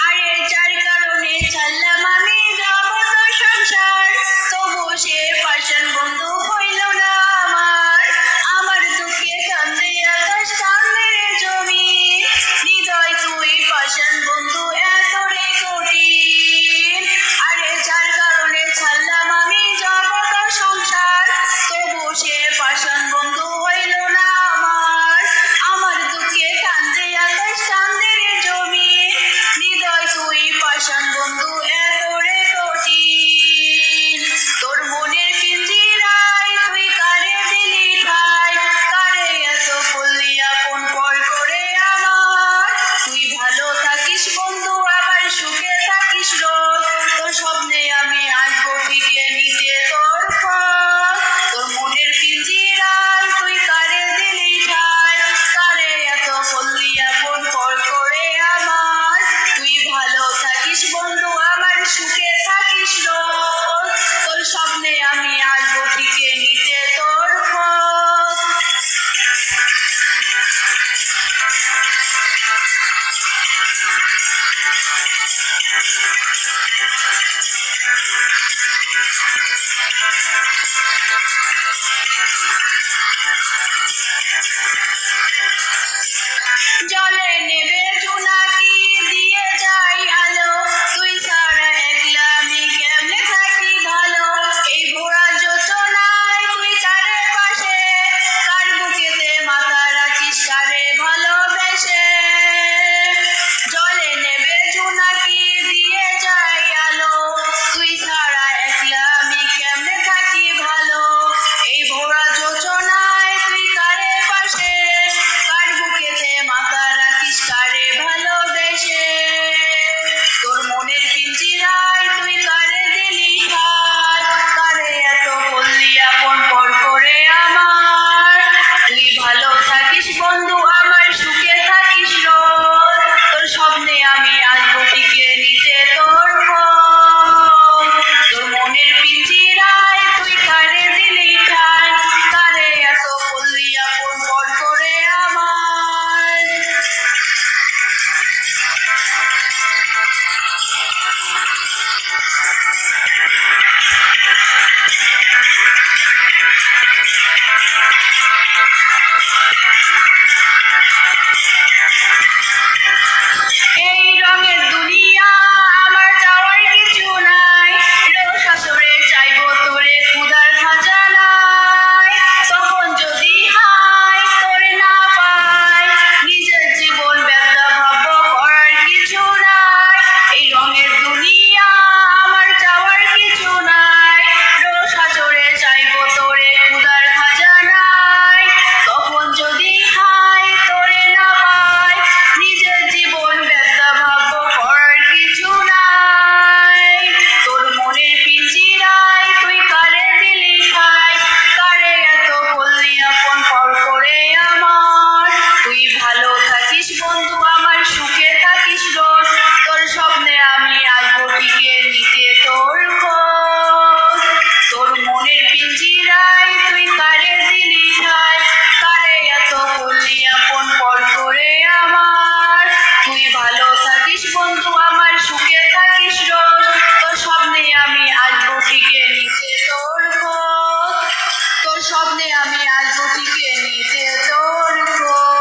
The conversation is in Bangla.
আরে যার কারণে ছাড়লাম আমি জগৎ সংসার, তবু সে পাষাণ বন্ধু হইল না আমার। আমার দুঃখে কান্দে আকাশ কান্দে রে জমি, হৃদয় তুই পাষাণ বন্ধু এত রে কঠিন। আরে যার কারণে ছাড়লাম আমি জগৎ সংসার, তবু সে পাষাণ বন্ধু হইল না আমার। আমার দুঃখে কান্দে আকাশ কান্দে রে জমি, হৃদয় তুই পাষাণ বন্ধু এত রে কঠিন। তোর মনের পিঞ্জিরায় তুই কারে দিলি ঠাই, কারে এত করলি আপন পর করে আমার। তুই ভালো থাকিস বন্ধু আবার সুখে থাকিস রোজ, তোর স্বপ্নে আমি আসবো ঠিকে নিতে তোর খোঁজ। তোর মনের পিঞ্জিরায় তুই কারে দিলি ঠাই, কারে এত করলি আপন পর করে আমার। তুই ভালো থাকিস বন্ধু আমার সুখে থাকিস রোজ, তোর স্বপ্নে আমি আসবো ঠিকে নিতে তোর খোঁজ। জলে নেবে জোনাকি দিয়ে যাই আলো, তুই ছাড়া একলা আমি কেমনে থাকি ভালো। এই ভোরা যোচনায় তুই কারে পাশে, কার বুকেতে মাথা রাখিস কারে ভালোবেসে। জলে নেবে জোনাকি দিয়ে যাই আলো, তুই ছাড়া একলা আমি কেমনে থাকি ভালো। এই ভোরা যোচনায় তুই কারে পাশে, কার বুকেতে মাথা রাখিস কারে ভালোবেসে। তোর মনের পিঞ্জিরায় তুই কারে দিলি ঠাই, কারে এত করলি আপন পর করে আমার। তুই ভালো থাকিস বন্ধু আমার সুখে থাকিস রোজ, তোর স্বপ্নে আমি আসবো ঠিকে নিতে তোর খোঁজ। তোর মনের পিঞ্জিরায় তুই কারে দিলি ঠাই, কারে এত করলি আপন পর করে আমার। এই রঙের দুনিয়া আমার যাওয়ার কিছু নাই, রোজ আসরে চাইবো তোরে ক্ষুধার খাজানায়। তখন যদি হাই তোরে না পাই, নিজের জীবন ব্যথা ভাববো করার কিছু নাই। এই রঙের দুনিয়া আমার যাওয়ার কিছু নাই, রোজ আসরে চাইবো তোরে ক্ষুধার খাজানায়। তখন যদি হাই তোরে না পাই, নিজের জীবন ব্যথা ভাববো করার কিছু নাই। তোর মনের পিঞ্জিরায় তুই কারে দিলি ঠাই, কারে এত করলি আপন পর করে আমার। তুই ভালো থাকিস বন্ধু আমার সুখে থাকিস রোজ, তোর স্বপ্নে আমি আসবো ঠিকে নিতে তোর খোঁজ। তোর মনের পিঞ্জিরায় তুই কারে দিলি ঠাই, কারে এত করলি আপন পর করে আমার। তুই ভালো থাকিস বন্ধু আমার সুখে থাকিস রোজ, তোর স্বপ্নে আমি আসবো ঠিকে নিতে তোর খোঁজ। তোর স্বপ্নে আমি আসবো ঠিকে নিতে তোর খোঁজ।